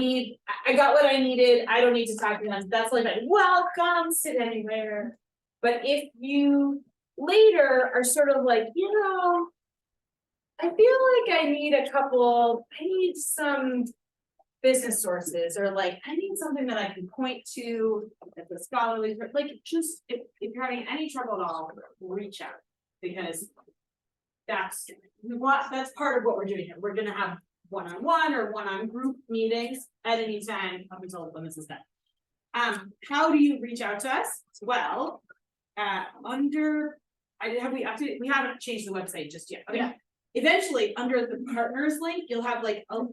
I got what I needed, I don't need to talk to them, that's like, welcome, sit anywhere. But if you later are sort of like, I feel like I need some business sources, or like, I need something that I can point to at the scholarly, like, just, if you're having any trouble at all, reach out, because that's part of what we're doing here. We're gonna have one-on-one or one-on group meetings at any time up until when this is done. How do you reach out to us? Well, we haven't changed the website just yet. Okay. Yeah. Eventually, under the partners link, you'll have like a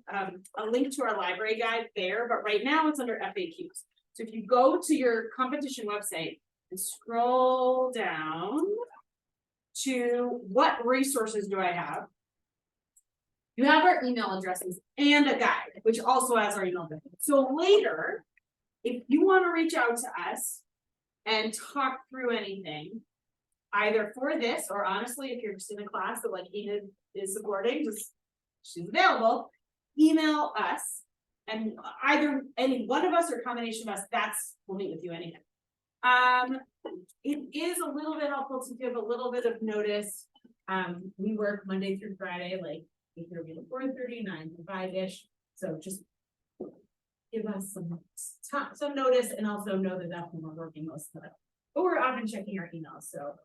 link to our library guide there, but right now it's under FAQs. So if you go to your competition website and scroll down to what resources do I have, you have our email addresses and a guide, which also has our email address. So later, if you want to reach out to us and talk through anything, either for this, or honestly, if you're just in a class that like Enid is supporting, she's available, email us, and either any one of us or combination of us, we'll meet with you anytime. It is a little bit helpful to give a little bit of notice. We work Monday through Friday, like 8:30 to 4:30, 9 to 5-ish. So just give us some notice, and also know that that's when we're working most of the time. But we're often checking our emails. So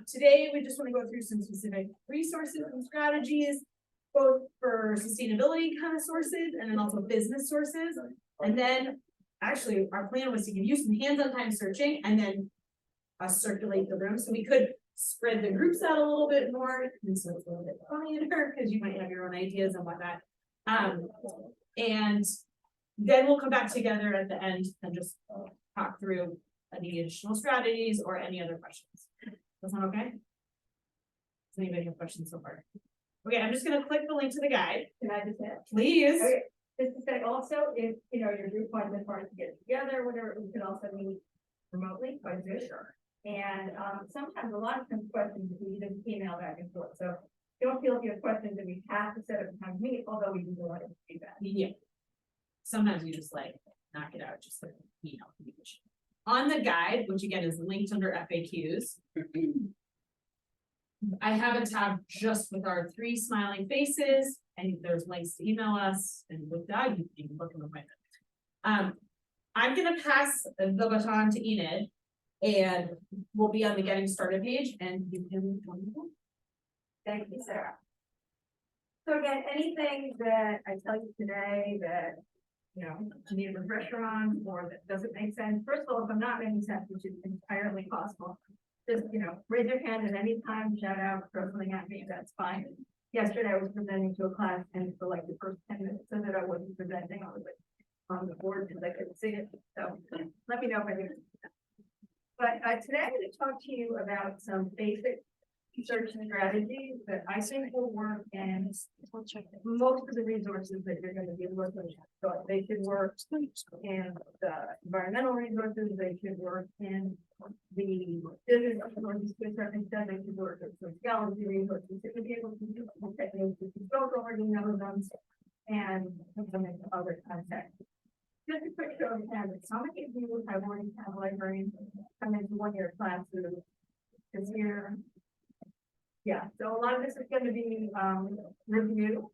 today we just want to go through some specific resources and strategies, both for sustainability kind of sources and then also business sources. And then actually our plan was to give you some hands-on time searching and then circulate the room. So we could spread the groups out a little bit more, and so it's a little bit funnier because you might have your own ideas and whatnot. And then we'll come back together at the end and just talk through any additional strategies or any other questions. That sound okay? Does anybody have questions so far? Okay, I'm just gonna click the link to the guide. Can I just add? Please. Okay. Just to say also, if your group wasn't hard to get together, whatever, we can also meet remotely by Zoom. Sure. And sometimes a lot of times questions we just email back and forth. So don't feel if you have questions that we have to set up a time to meet, although we do a lot of feedback. Yeah. Sometimes you just like knock it out, just like email. On the guide, which again is linked under FAQs, I have a tab just with our 3 smiling faces, and there's links to email us, and with that you can book an appointment. I'm gonna pass the baton to Enid, and we'll be on the getting started page, and you can join me. Thank you, Sarah. So again, anything that I tell you today that you need a refresher on, or that doesn't make sense. First of all, if I'm not making sense, which is entirely possible, just raise your hand at any time, shout out, throw something at me, that's fine. Yesterday I was presenting to a class, and for like the first 10 minutes so that I wasn't presenting, I was like on the board because I couldn't see it. So let me know if I didn't. But today I'm going to talk to you about some basic research strategies that I think will work in most of the resources that you're going to be working with. So they should work in the environmental resources, they should work in the business resources to a certain extent, they should work with sociology resources to be able to do some techniques that you don't already know them and implement other contexts. Just a quick show of hands. How many of you have already had librarians come into one-year classes this year? Yeah, so a lot of this is going to be review,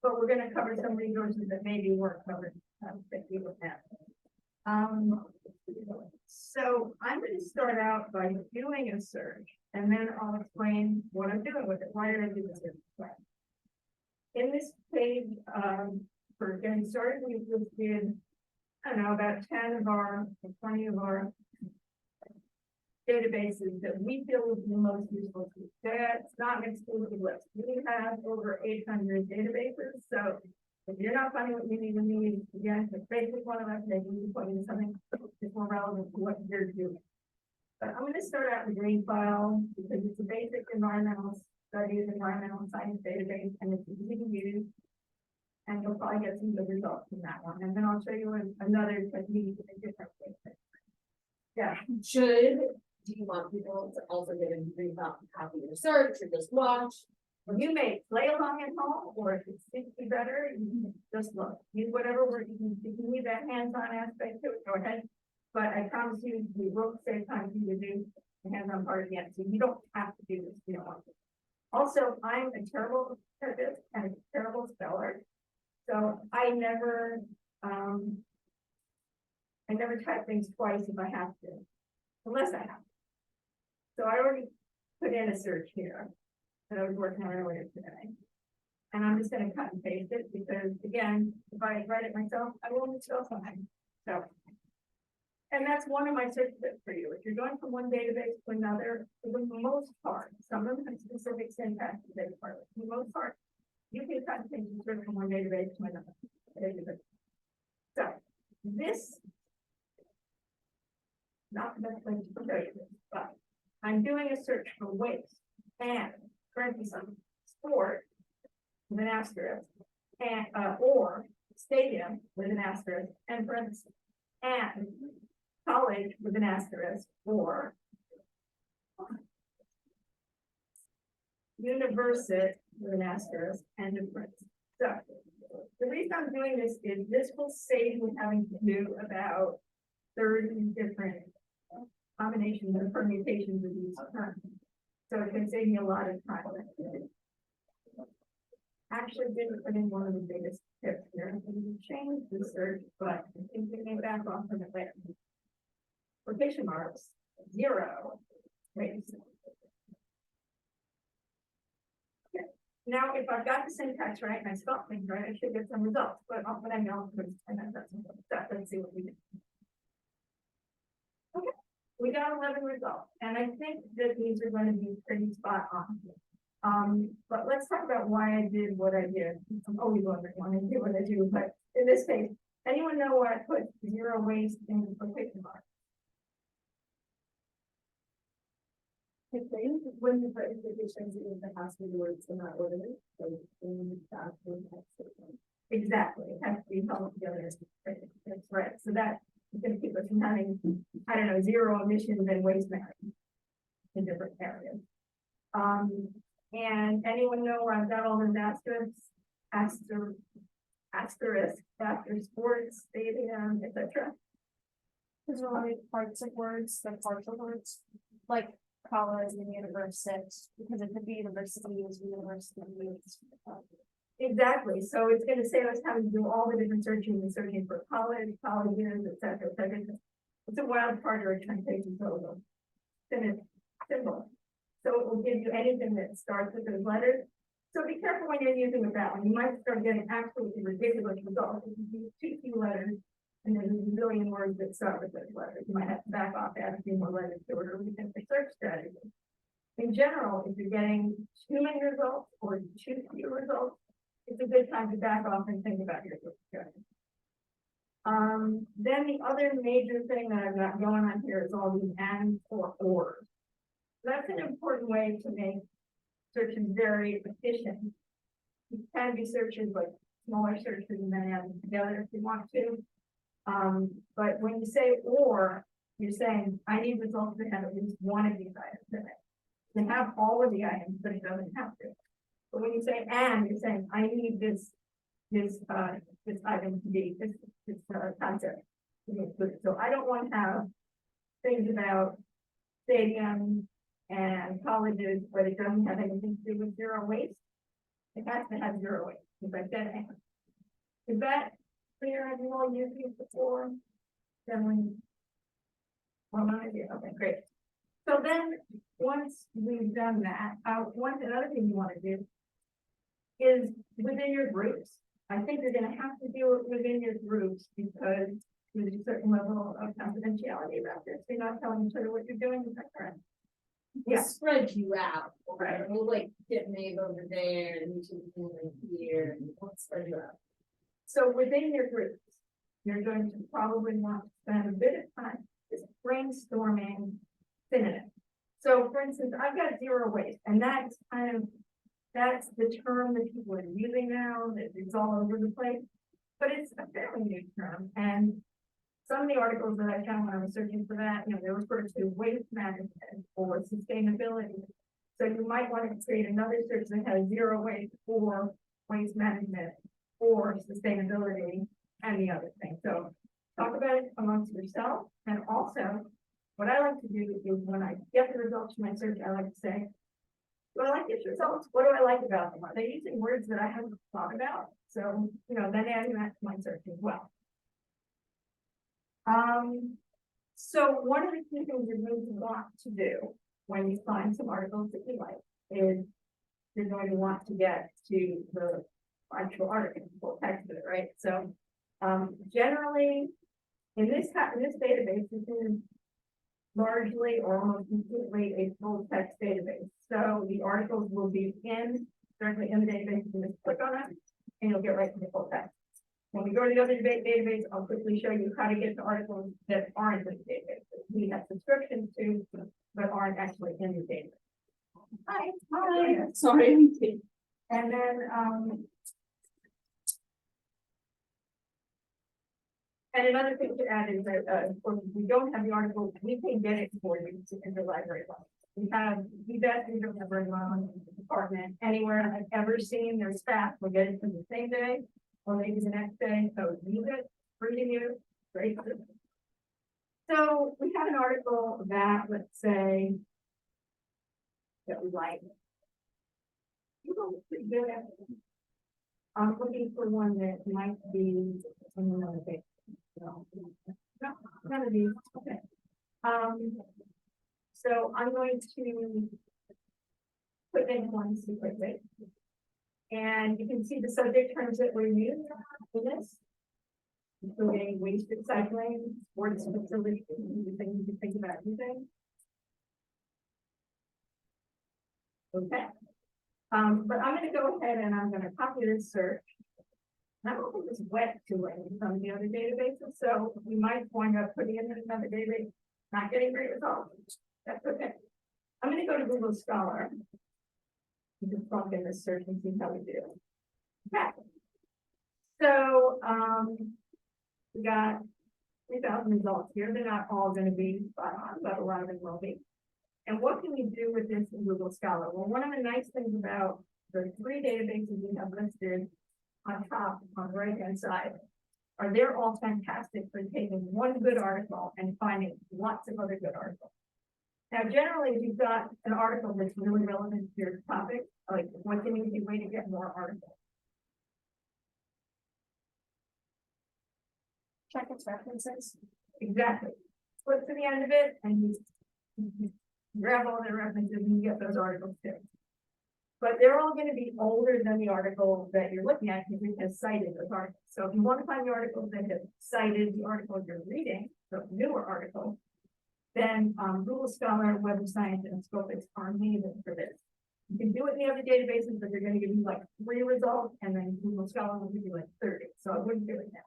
but we're going to cover some resources that maybe weren't covered that you would have. So I'm going to start out by doing a search, and then I'll explain what I'm doing with it. Why did I do this? In this page, for getting started, we listed, I don't know, about 10 of our, 20 of our databases that we feel would be most useful to you. That's not an exclusive list. We have over 800 databases. So if you're not finding what you need, again, the basic one of us, maybe you put in something that's more relevant to what you're doing. But I'm going to start out with Green File because it's a basic environmental studies, environmental science database, and it's easy to use. And you'll probably get some good results from that one. And then I'll show you another technique in a different way. Yeah. Do you want people to also get a brief about copy your search or just watch? When you may play along at home, or if it suits you better, you can just look, use whatever word, if you need that hands-on aspect to it, go ahead. But I promise you, we will save time for you to do the hands-on part again, so you don't have to do this, if you don't want to. Also, I'm a terrible typist and a terrible speller, so I never type things twice if I have to, unless I have to. So I already put in a search here that I was working on earlier today. And I'm just gonna cut and paste it, because again, if I write it myself, I will misspell something, so. And that's one of my search tips for you. If you're going from one database to another, for the most part, some of them have specific syntax to their part. For the most part, you can cut and paste and search from one database to another. So this, not the best way to show you this, but I'm doing a search for waste and parentheses sport with an asterisk and or stadium with an asterisk and parentheses and college with an asterisk or university with an asterisk and a parenthesis. So the reason I'm doing this is this will save me having to do about 30 different combinations and permutations of these terms. So it can save me a lot of time. Actually didn't put in one of the biggest tips here. I'm going to change the search, but I think we may back off from it later. Quotation marks, 0. Wait. Okay. Now, if I've got the syntax right and I spelled things right, I should get some results. But I know, and that's that. Let's see what we get. Okay, we got 11 results, and I think that these are going to be pretty spot on. But let's talk about why I did what I did. I'm always wondering why I do what I do, but in this case, anyone know why I put 0 waste in the quotation mark? I think when you put implications in the has to be words in that order, so in that exactly, it has to be held together. That's right. So that is going to keep us from having, I don't know, 0 emissions and waste management in different areas. And anyone know where I've got all those asterisks, asterisk after sports, stadium, etc. There's a lot of parts of words, the partial words, like college and university, because it could be universities, universities. Exactly. So it's going to save us having to do all the different searching and searching for college, colleges, etc. It's a wild part of a translation total. Then it's simple. So it will give you anything that starts with those letters. So be careful when you're using with that one. You might start getting absolutely ridiculous results if you use 2 key letters and there's a million words that start with those letters. You might have to back off, add a few more letters to it, or we can search strategy. In general, if you're getting too many results or too few results, it's a good time to back off and think about your search strategy. Then the other major thing that I've got going on here is all these and or ors. That's an important way to make searches very efficient. You can be searches like smaller searches and then add them together if you want to. But when you say or, you're saying I need results that have at least one of these items in it. They have all of the items, but it doesn't have to. But when you say and, you're saying I need this item to be this concept. So I don't want to have things about stadiums and colleges where it doesn't have anything to do with 0 waste. It has to have 0 waste, because I said and. Is that clear? Have you all used it before? Then okay, great. So then once we've done that, another thing you want to do is within your groups. I think you're going to have to do it within your groups because there's a certain level of confidentiality about this. You're not telling each other what you're doing. Is that correct? Yeah, spread you out, right? We'll like get made over there and you should here and we'll spread you out. So within your groups, you're going to probably want to spend a bit of time just brainstorming synonyms. So for instance, I've got 0 waste, and that's the term that people are using now, that it's all over the place, but it's a fairly new term. And some of the articles that I found when I was searching for that, they refer to waste management or sustainability. So you might want to create another search that has zero waste or waste management or sustainability and the other thing. So talk about it amongst yourself. And also, what I like to do is when I get the results from my search, I like to say, do I like these results? What do I like about them? Are they using words that I haven't thought about? So, then adding that to my search as well. So one of the key things you're going to want to do when you find some articles that you like is you're going to want to get to the actual article, full text of it, right? So, generally, in this database, this is largely or almost completely a full text database. So the articles will be directly in the database. You just click on it and you'll get right to the full text. When we go to the other database, I'll quickly show you how to get to articles that aren't in the database. We have subscriptions to, but aren't actually in the database. Hi. Sorry. And then, and another thing to add is that, when we don't have the article, we can get it for you in the library box. We have the best library department anywhere I've ever seen. Their staff will get it from the same day or maybe the next day. So use it, free to use, great. So we have an article that, let's say, that we like. Pretty good at it. I'm looking for one that might be another thing. No, none of these. Okay. So I'm going to put in one secret way. And you can see the subject terms that were used in this, including waste recycling, sports facilities, the things you can think about using. Okay. But I'm going to go ahead and I'm going to copy this search. And I'm going to just wet to it from the other databases. So we might wind up putting in another database, not getting great results. That's okay. I'm going to go to Google Scholar. You can plug in this search and see how we do. Okay. So we got 3,000 results here. They're not all going to be spot on, but a lot of them will be. And what can we do with this in Google Scholar? Well, one of the nice things about the three databases we have listed on top, on the right-hand side, are they're all fantastic for taking one good article and finding lots of other good articles. Now, generally, if you've got an article that's really relevant to your topic, like what's an easy way to get more articles? Check its references. Exactly. Flip to the end of it and you grab all the references and you get those articles too. But they're all going to be older than the article that you're looking at because it has cited those articles. So if you want to find the articles that have cited the article you're reading, the newer article, then Google Scholar, Web of Science, and Scopus are amazing for this. You can do it in the other databases, but they're going to give you like 3 results, and then Google Scholar will give you like 30. So I wouldn't do it now.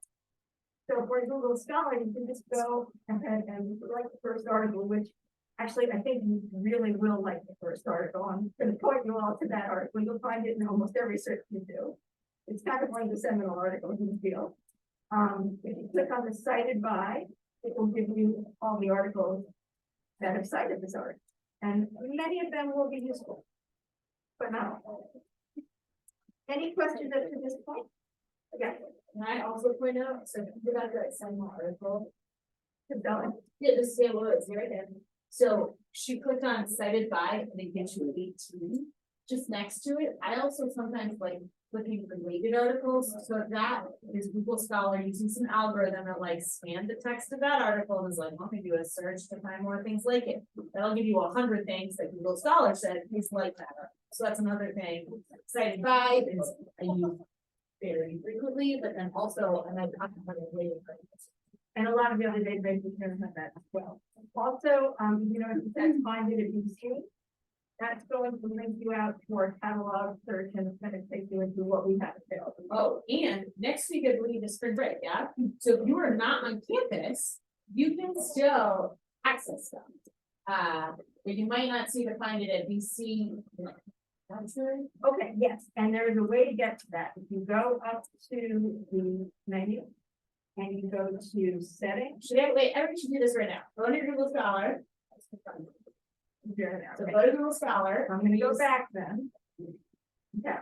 So for Google Scholar, you can just go ahead and write the first article, which actually I think you really will like the first article. I'm going to point you all to that article. You'll find it in almost every search you do. It's kind of one of the seminal articles in the field. If you click on the cited by, it will give you all the articles that have cited this article. And many of them will be useful, but not all. Any questions up to this point? Okay. Can I also point out, so if you got that seminal article, Keep going. yeah, just say what it's right there. So she clicked on cited by and it gives you 18 just next to it. I also sometimes like clicking related articles. So that is Google Scholar using some algorithm that like scanned the text of that article and is like, let me do a search to find more things like it. That'll give you 100 things that Google Scholar said is like that. So that's another thing. Cited by is I use very frequently, but then also and I talk about it later. And a lot of the other databases have that as well. Also, if you said find it at BC, that's going to link you out to our catalog search and it's going to take you into what we have available. Oh, and next week I believe is spring break, yeah? So if you are not on campus, you can still access them. But you might not see to find it at BC. Okay, yes, and there is a way to get to that. If you go up to the menu and you go to settings. Wait, everybody should do this right now. Go into Google Scholar. So Okay. go to Google Scholar. I'm gonna go back then. Okay,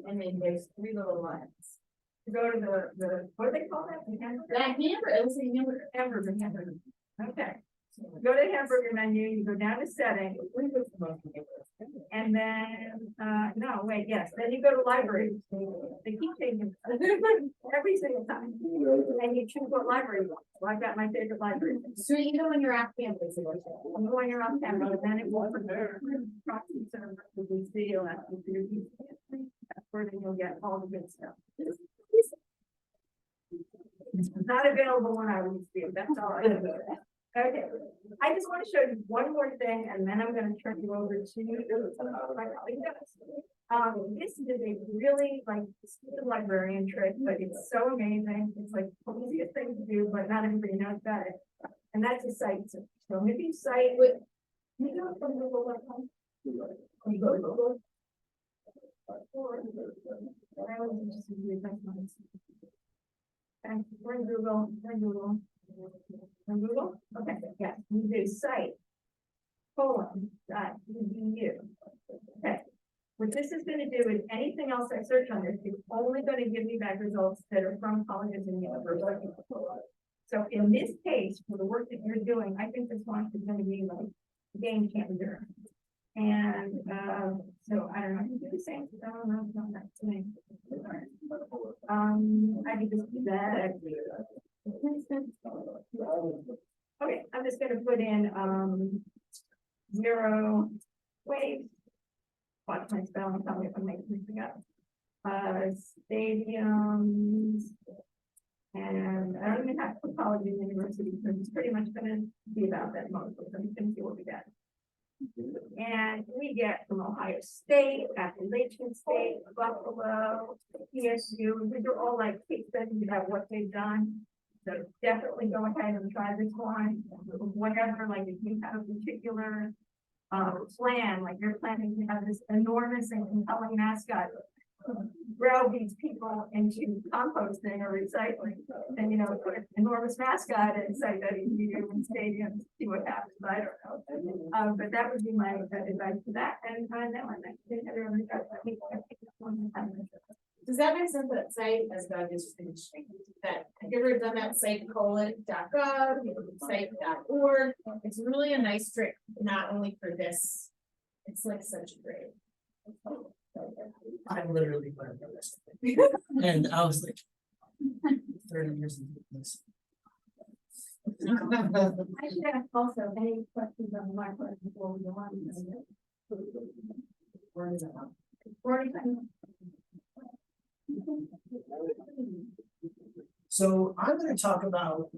And then there's 3 little lines. go to the, what do they call that? The hamburger? That hamburger, it looks like a hamburger. Hamburger. Okay, go to hamburger menu, you go down to settings, and then, no, wait, yes, then you go to library. They keep changing every single time. And you choose what library you want. So I've got my favorite library. So even when you're off campus, it works. I'm going around camera, and then it will prepare proxy server for the video and that's where then you'll get all the good stuff. It's not available when I was here, that's all I know. Okay, I just want to show you one more thing, and then I'm gonna turn you over to my colleague. This is a really like stupid librarian trick, but it's so amazing. It's like the easiest thing to do, but not everybody knows about it. And that's a site search. So if you cite with, you know, from Google.com. You go to Google. And we're in Google, in Google, okay, yeah, you do site. .edu. Okay, what this is gonna do is anything else I search on this, it's only gonna give me back results that are from colleges and universities. So in this case, for the work that you're doing, I think this one is gonna be like game changer. And, so I don't know, I can do the same, I don't know, it's not that to me. I can just do that. Okay, I'm just gonna put in, 0 waves. Watch my spelling, tell me if I'm making anything up. Stadiums. And I don't even have to put college and university, because it's pretty much gonna be about that mostly, so you can see what we got. And we get from Ohio State, Appalachian State, Buffalo, ESU, these are all like case studies about what they've done. So definitely go ahead and try this one, whatever, like if you have a particular plan, like you're planning to have this enormous and compelling mascot, browbeats people into composting or recycling, and you know, put an enormous mascot and say that you do in stadiums, see what happens. I don't know, but that would be my advice to that. And that one, I think everyone got that. Does that make sense that site as God is finishing? That, have you ever done that site colon.gov, site.org? It's really a nice trick, not only for this. It's like such a great. I literally learned this. And I was like 30 years into this. I should ask also any questions on my part before we go on. So I'm going to talk about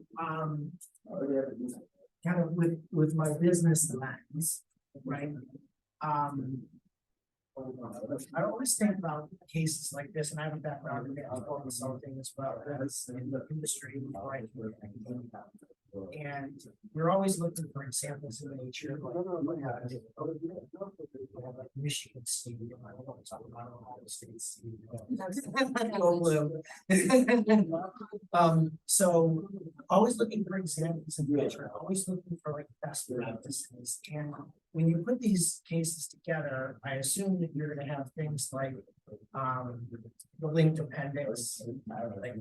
kind of with my business lens, right? I always think about cases like this, and I have a background in consulting as well as in the industry before I do it. And we're always looking for examples in nature, like Michigan State. I don't want to talk about Ohio State. Go blue. So always looking for examples in nature, always looking for like best practices. And when you put these cases together, I assume that you're going to have things like the linked appendix, like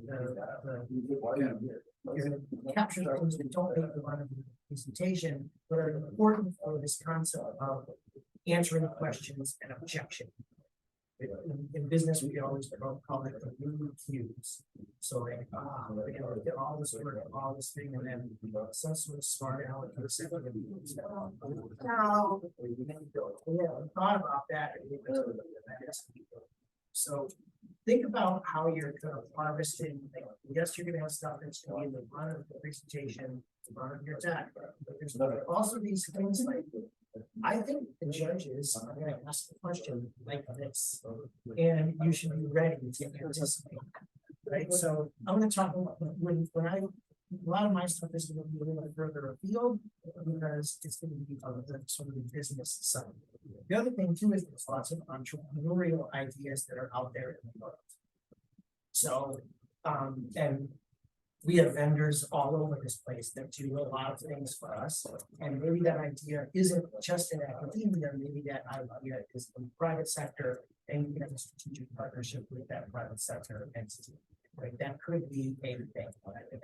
capture things that don't make the run of the presentation, but are important for this concept of answering questions and objection. In business, we always call it the blue cues. So like, you know, did all this work, all this thing, and then some sort of smart aleck or something. No, thought about that. So think about how you're kind of harvesting. Yes, you're going to have stuff that's going to be in the run of the presentation, the run of your deck, but there's also these things like, I think the judges are going to ask the question like this, and you should be ready to anticipate, right? So I'm going to talk about when a lot of my stuff is going to be a little bit further afield because it's going to be the sort of the business side. The other thing too is there's lots of entrepreneurial ideas that are out there in the world. So, and we have vendors all over this place that do a lot of things for us. And maybe that idea isn't just in academia, maybe that idea is in the private sector and you have a strategic partnership with that private sector entity. Right, that could be a thing.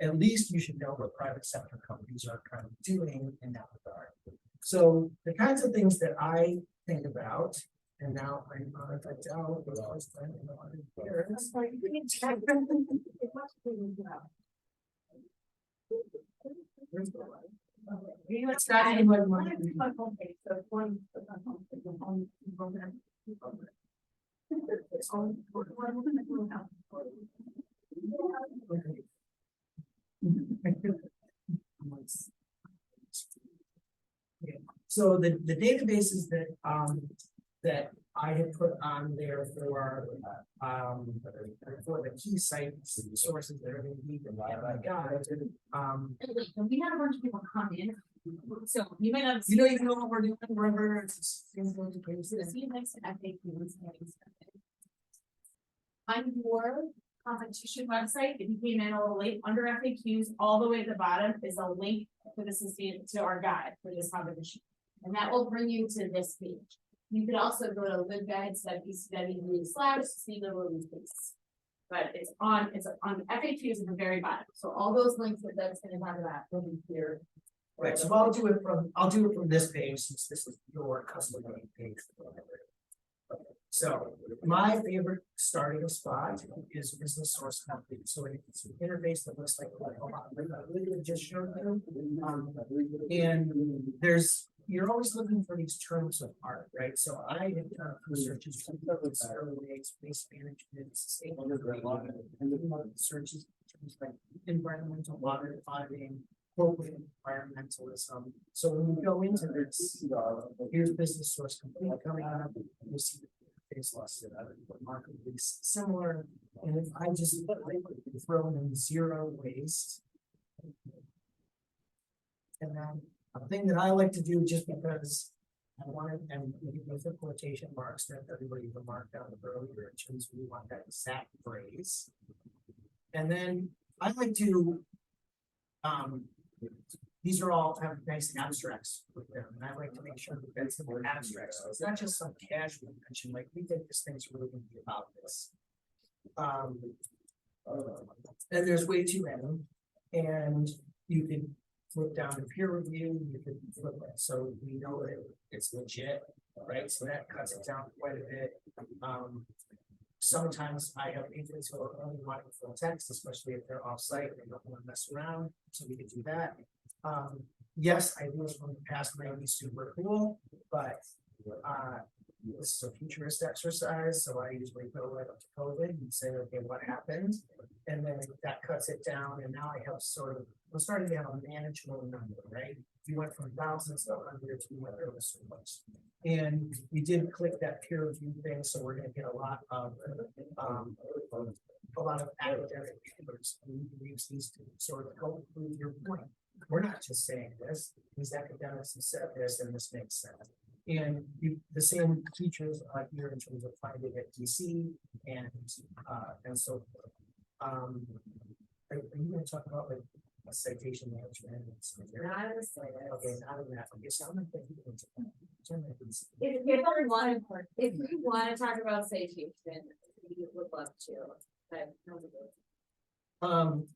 At least you should know what private sector companies are kind of doing in that regard. So the kinds of things that I think about, and now I'm on it down, but I was trying to know how to hear it. It's like, it's not even like money. Yeah. So the databases that I had put on there for the key sites, sources that are going to be the guide. And we had a bunch of people come in, so you might not. You know what we're doing, remember? On your competition website, if you came in a little late, under FAQs, all the way at the bottom is a link to this to our guide for this competition. And that will bring you to this page. You could also go to libguides.bcw/sustainability. But it's on FAQs at the very bottom. So all those links that Doug's gonna talk about will be here. Right, so I'll do it from this page, since this is your custom page. So my favorite starting spot is business source company. So it's an interface that looks like we just showed you. And you're always looking for these terms of art, right? So I have done researches, space management, sustainability, searches like environmental water auditing, corporate environmentalism. So when we go into this, here's business source complete coming up, you see the face loss that are remarkably similar. And if I just throw in zero waste, and then a thing that I like to do just because I wanted, and with the quotation marks that everybody marked down earlier, in terms of we want that exact phrase. And then I like to, these are all have nice abstracts with them, and I like to make sure that that's the abstracts. So it's not just some casual mention, like we think this thing's really gonna be about this. And there's way too many, and you can flip down to peer review, you can flip it, so we know that it's legit, right? So that cuts it down quite a bit. Sometimes I have agents who are only wanting full text, especially if they're off-site, they don't want to mess around, so we can do that. Yes, ideas from the past might be super cool, but this is a futurist exercise, so I usually go right up to COVID and say, okay, what happened? And then that cuts it down, and now I have we're starting to have a manageable number, right? We went from thousands to hundreds, we went over so much. And we did click that peer review thing, so we're gonna get a lot of academic papers. We use these to sort of go prove your point. We're not just saying this, these academics have said this, and this makes sense. And the same features are here in terms of finding at DC and so forth. Are you gonna talk about like a citation management? Not a slide. Okay, not in that. Okay, so I'm gonna think If you want to talk about citation, we would love to. But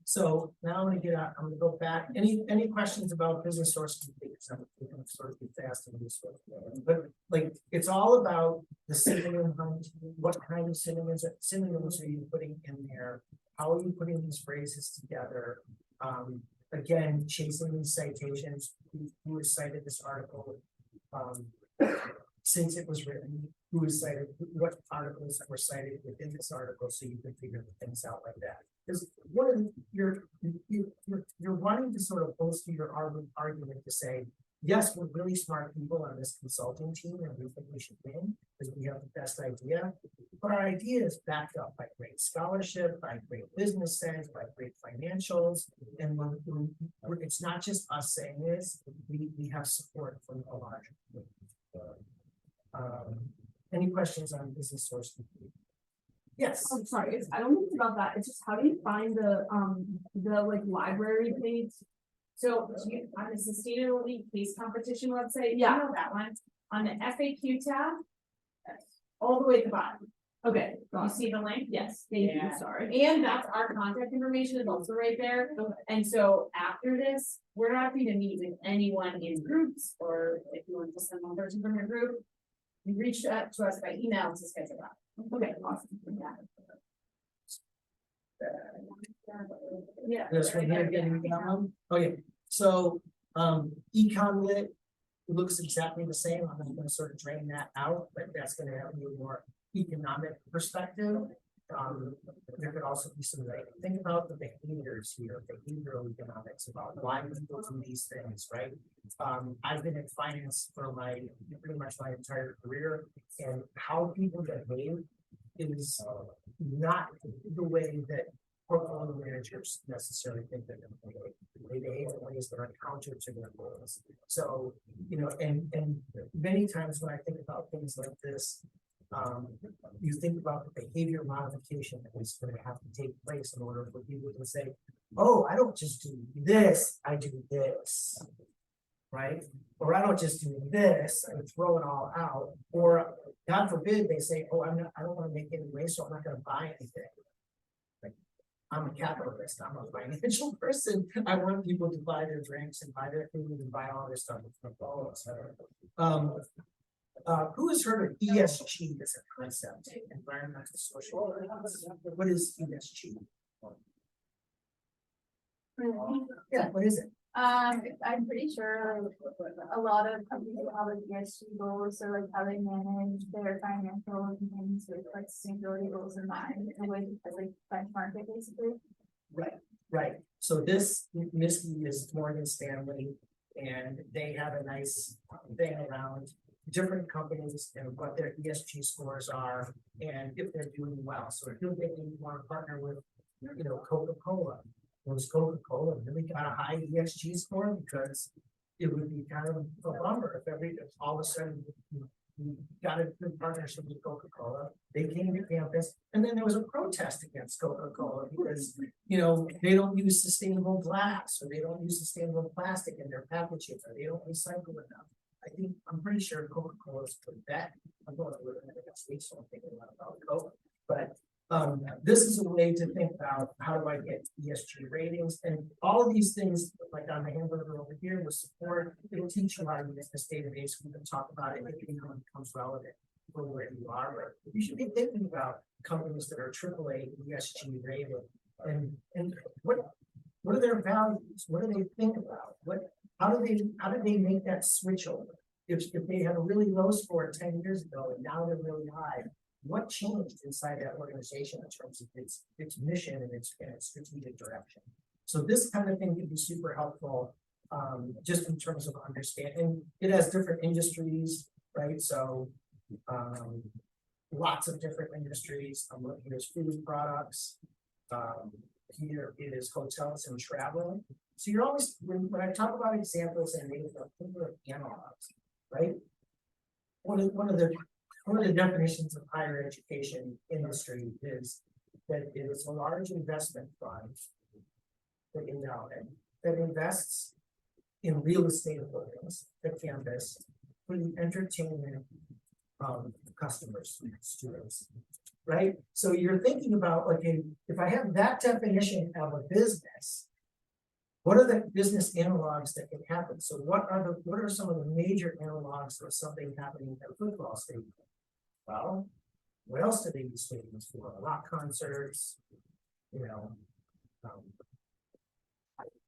so now I'm gonna go back. Any questions about business source complete? I'm gonna sort of be fast and useful. But like, it's all about the synonym hunt. What kind of synonyms are you putting in there? How are you putting these phrases together? Again, chasing these citations. Who has cited this article? Since it was written, who was cited, what articles that were cited within this article, so you can figure things out like that. Because you're wanting to sort of bolster your argument to say, yes, we're really smart people on this consulting team, and we think we should win because we have the best idea. But our idea is backed up by great scholarship, by great business sense, by great financials, and it's not just us saying this. We have support from a larger group. Any questions on business source? Yes, I'm sorry, I don't think it's about that, it's just how do you find the like library page? So on the sustainability case competition website, you Yeah. know that one, on the FAQ tab. All the way at the bottom, Okay, you see the link? yes, thank you, Yeah. sorry. And that's our contact information is also right there. And so after this, we're happy to meet with anyone in groups, or if you want to send one person from your group. You reach out to us by email to schedule that. Okay, awesome. Yeah. this one here, getting that one. Okay, so, econ lit looks exactly the same. I'm gonna sort of drain that out, but that's gonna have a more economic perspective. There could also be some, like, think about the behaviors here, behavioral economics about why people do these things, right? I've been in finance for pretty much my entire career, and how people behave is not the way that portfolio managers necessarily think they're gonna behave. They behave in ways that are counter to their goals. So, you know, and many times when I think about things like this, you think about the behavior modification that is going to have to take place in order for people to say, oh, I don't just do this, I do this. Right? Or I don't just do this and throw it all out. Or God forbid they say, oh, I don't want to make any waste, so I'm not going to buy anything. Like, I'm a capitalist, I'm a financial person. I want people to buy their drinks and buy their food and buy all this stuff from Barbrow, et cetera. Who has heard of ESG as a concept? Environmental social. What is ESG? Yeah, what is it? I'm pretty sure a lot of companies have like ESG goals, so like how they manage their financial and things with like sustainability goals in mind, and with like benchmark it basically. Right, right. So this MISCI is Morgan Stanley, and they have a nice thing around different companies and what their ESG scores are, and if they're doing well. So if you're thinking you want to partner with, you know, Coca-Cola, was Coca-Cola really got a high ESG score? Because it would be kind of a bummer if all of a sudden you got a good partnership with Coca-Cola, they came to campus, and then there was a protest against Coca-Cola because, you know, they don't use sustainable glass, or they don't use sustainable plastic in their packaging, or they don't recycle enough. I'm pretty sure Coca-Cola is for that. I'm going to live in the next week, so I'm thinking a lot about Coke. But this is a way to think about how do I get ESG ratings, and all of these things, like on the hamburger over here, with support, it'll teach you how to use this database. We can talk about it if it becomes relevant for where you are. But you should be thinking about companies that are AAA ESG rated, and what are their values? What do they think about? How do they make that switch over? If they had a really low score 10 years ago and now they're really high, what changed inside that organization in terms of its mission and its strategic direction? So this kind of thing can be super helpful, just in terms of understanding. It has different industries, right? So lots of different industries. I'm looking at food products. Here it is hotels and travel. So you're always, when I talk about examples and think of analogs, right? One of the definitions of higher education industry is that it is a large investment fund that that invests in real estate holdings, the campus, for the entertainment of customers, students, right? So you're thinking about, okay, if I have that definition of a business, what are the business analogs that can happen? So what are some of the major analogs of something happening at a football stadium? Well, what else do they use stadiums for? Rock concerts, you know.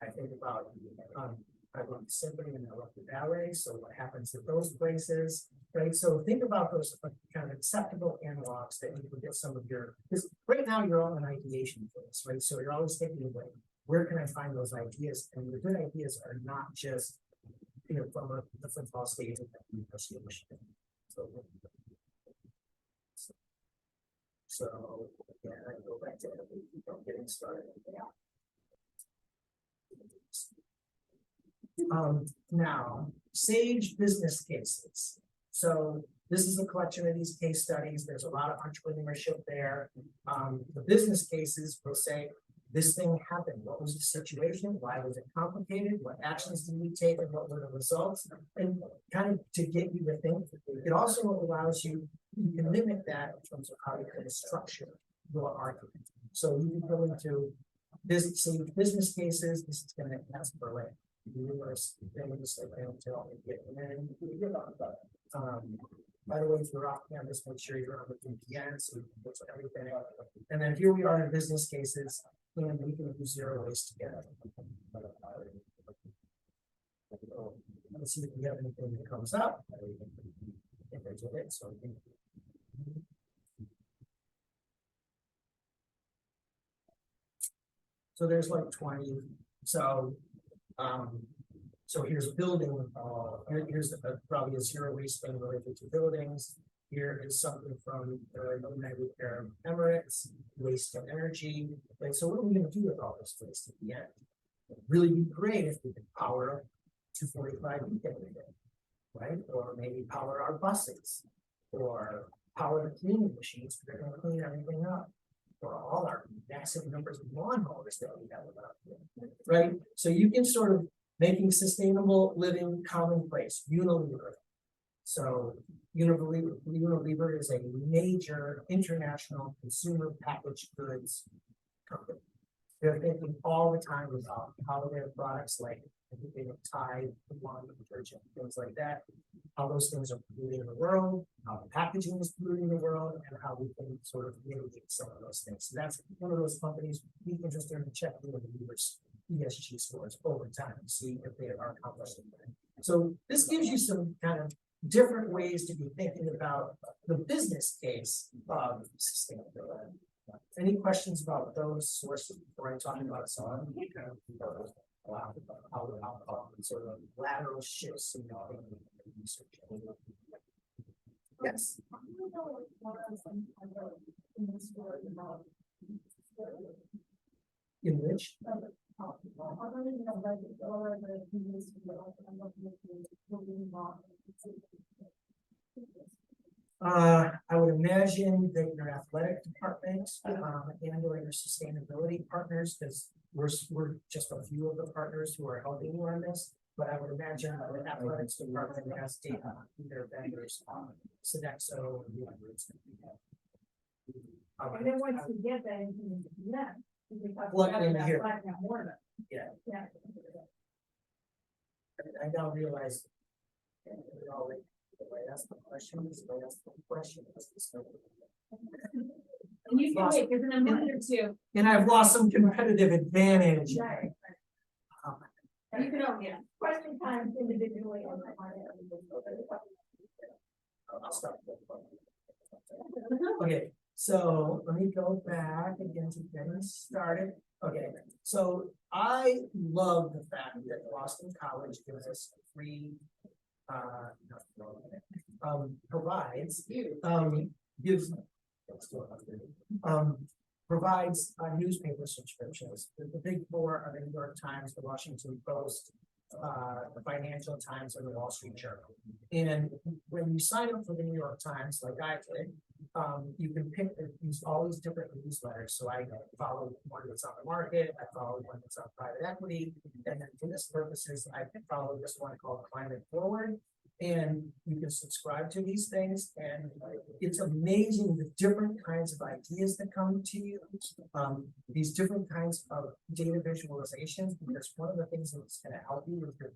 I think about I love the symphony and I love the ballet. So what happens at those places, right? So think about those kind of acceptable analogs that you can get some of your. Because right now you're on an ideation phase, right? So you're always thinking of like, where can I find those ideas? And the good ideas are not just, you know, from the football stadium at the University of Michigan. So yeah, I go back to getting started. Now, sage business cases. So this is a collection of these case studies. There's a lot of entrepreneurship there. The business cases will say, this thing happened. What was the situation? Why was it complicated? What actions did we take and what were the results? And kind of to get you to think. It also allows you, you can limit that in terms of how you can structure your argument. So you can go into business, say business cases, this is gonna ask for like numerous things that they don't tell me. And then by the way, if you're off campus, make sure you're on the VPN, so you can put everything. And then here we are in business cases, and we can do zero waste together. Let's see if we have anything that comes up. I think there's a hit, so. So there's like 20, so here's building, here's probably a zero waste thing related to buildings. Here is something from the United Arab Emirates, waste and energy. And so what are we gonna do with all this waste at the end? It'd really be great if we could power 245 every day, right? Or maybe power our buses, or power the cleaning machines, they're gonna clean everything up. For all our massive numbers of lawnmowers that we have about, right? So you can sort of making sustainable living commonplace, Unilever. So Unilever is a major international consumer packaged goods company. They're thinking all the time about how their products, like I think they have Tide, laundry detergent, things like that, how those things are polluting the world, how the packaging is polluting the world, and how we can sort of mitigate some of those things. So that's one of those companies we can just check Unilever's ESG scores over time to see if they are accomplishing that. So this gives you some kind of different ways to be thinking about the business case of sustainability. Any questions about those sources before I talk about some? Sort of lateral shifts in research. Yes. In which? I would imagine that your athletic department, and or your sustainability partners, because we're just a few of the partners who are helping you on this. But I would imagine that the athletics department has data on their vendors, Sodexo. And then once you get that, you can do that. Plug in here. Yeah. Yeah. I now realize. That's the question. And you can wait, there's a number here too. And I've lost some competitive advantage. Right. You can, yeah. Question times individually. I'll stop. Okay, so let me go back again to getting started. Okay, so I love the fact that Boston College gives us free provides newspaper subscriptions. The big four are the New York Times, the Washington Post, the Financial Times, and the Wall Street Journal. And when you sign up for the New York Times, like I did, you can pick all these different newsletters. So I follow one that's on the market, I follow one that's on private equity, and then for this purposes, I follow this one called Climate Forward. And you can subscribe to these things, and it's amazing the different kinds of ideas that come to you, these different kinds of data visualizations, because one of the things that's going to help you with your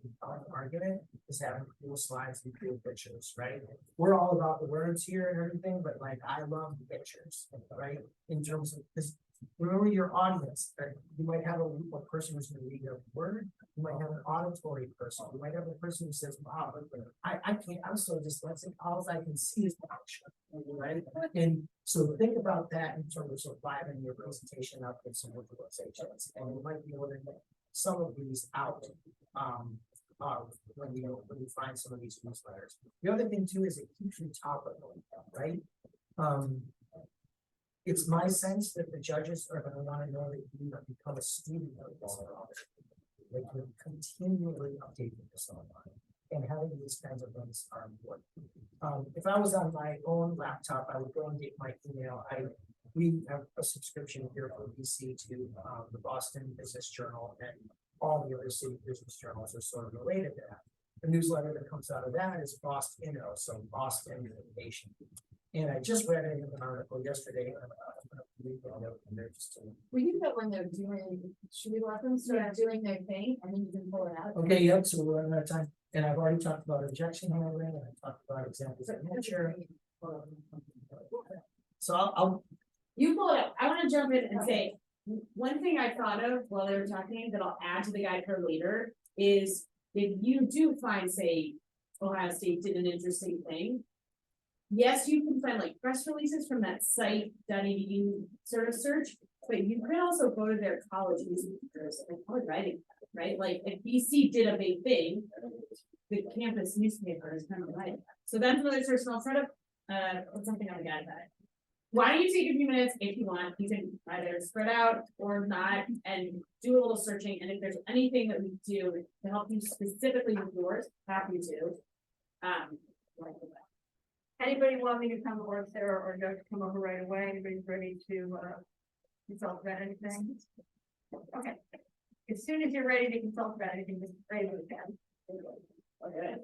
argument is having cool slides and cool pictures, right? We're all about the words here and everything, but like I love the pictures, right? In terms of this. Remember your audience. You might have a person who's going to read a word. You might have an auditory person. You might have a person who says, "Wow, I can't. I'm so dyslexic. All I can see is the picture." Right? And so think about that in terms of livening your presentation up with some visualizations, and you might be able to get some of these out. When you find some of these newsletters. The other thing too is it keeps you topical, right? It's my sense that the judges are going to want to know that you have become a student of this. They can continually update this online, and having these kinds of things are important. If I was on my own laptop, I would go and get my email. We have a subscription here for BC to, the Boston Business Journal, and all the other city business journals are sort of related to that. The newsletter that comes out of that is Boston, so Boston Innovation. And I just read an article yesterday. We do that when they're doing, should we let them start doing their thing and then you can pull it out? Okay, yep, so we're running out of time, and I've already talked about objection handling, and I talked about examples of nature. So I'll You pull it up. I wanna jump in and say, one thing I thought of while they were talking that I'll add to the guide for later is if you do find, say, Ohio State did an interesting thing. Yes, you can find like press releases from that site.edu sort of search, but you could also go to their college newspapers and college writing, right? Like if BC did a big thing, the campus newspaper is kind of writing. So that's another source, and I'll try to, put something on the guide about it. Why don't you take a few minutes if you want, you can either spread out or not and do a little searching, and if there's anything that we do to help you specifically with yours, happy to. Anybody want me to come over, Sarah, or just come over right away? Anybody's ready to, consult about anything? Okay. As soon as you're ready to consult about anything, just raise your hand. Okay.